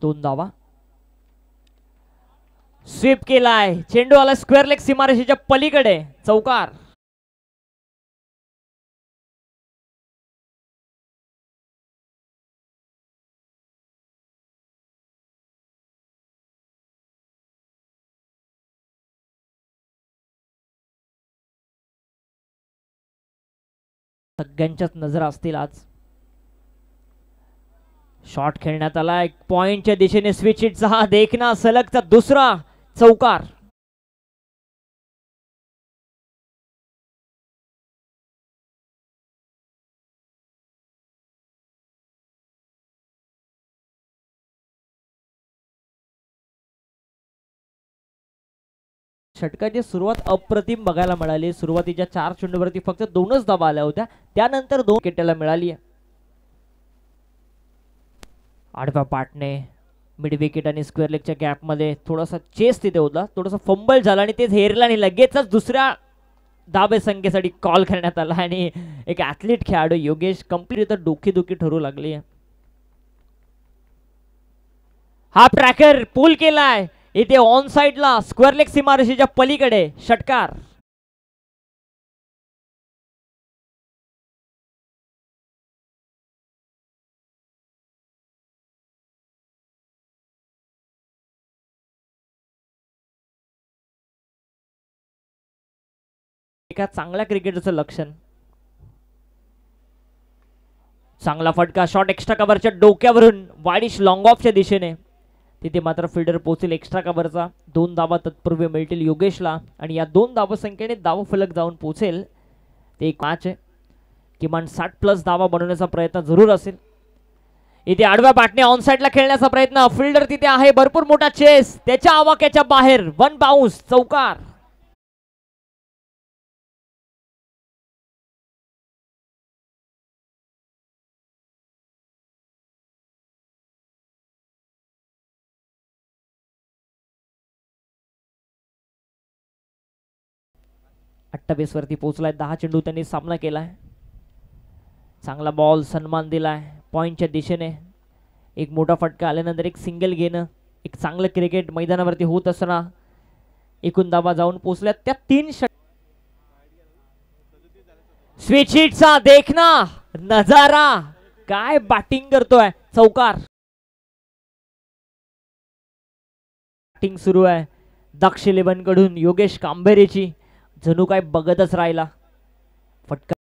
2 धावा. स्वीप केलाय, चेंडू आला स्क्वेअर लेग सीमारेषेच्या पलीकडे, चौकार. सगळ्यांच्याच नजरा असतील आज. शॉट खेळण्यात आला, एक पॉइंटच्या दिशेने स्विच हिटचा हा देखना, सलगचा दुसरा चौकार. षटकाची सुरुवात अप्रतिम बघायला मिळाली. सुरुवातीच्या 4 चेंडूवरती फक्त 2च धावा आल्या होत्या, त्यानंतर 2 विकेटला मिळाली. आडव्या पाटने मिड विकेट आणि स्क्वेअर लेगच्या गॅप मध्ये थोडासा चेस तिथे होता, थोडासा फंबल झाला आणि ते हेरला आणि लगेचच दुसऱ्या धाबे संख्येसाठी कॉल करण्यात आला आणि एक ऍथलीट खेळाडू योगेश कंप्लीट डोकेदुखी ठरू लागली. हा ट्रॅकर पूल केलाय इथे ऑन साइडला स्क्वेअर लेग सीमारेषेच्या पलीकडे, षटकार. एका चांगल्या क्रिकेटरचं लक्षण. चांगला फटका, शॉट एक्स्ट्रा कव्हरच्या डोक्यावरून वाईडिश लॉंग ऑफच्या दिशेने, तिथे मात्र फिल्डर पोहोचेल एक्स्ट्रा कव्हरचा. 2 धावा तत्पूर्वी मिळतील योगेशला आणि या 2 धावा संख्येने धाव फलक जाऊन पोहोचेल. ते एक मॅच आहे, किमान 60+ धावा बनवण्याचा प्रयत्न जरूर असेल. इथे आडव्या बॅटने ऑन साइडला खेळण्याचा प्रयत्न, फिल्डर तिथे आहे, भरपूर मोठा चेस, त्याच्या आवाक्याच्या बाहेर, 1 बाउन्स, चौकार. वरती पोहोचलाय, 10 चेंडू त्यांनी सामना केलाय. चांगला बॉल, सन्मान दिलाय पॉइंटच्या दिशेने. एक मोठा फटका आल्यानंतर एक सिंगल घेणं, एक चांगलं क्रिकेट मैदानावरती होत असताना एकूण धावा जाऊन पोहोचल्या त्या 3 स्विच हिटचा देखना नजारा, काय बॅटिंग करतोय, चौकार. बॅटिंग सुरू आहे दक्ष 11 कडून योगेश कांबेरेची, जणू काय बघतच राहिला. फटका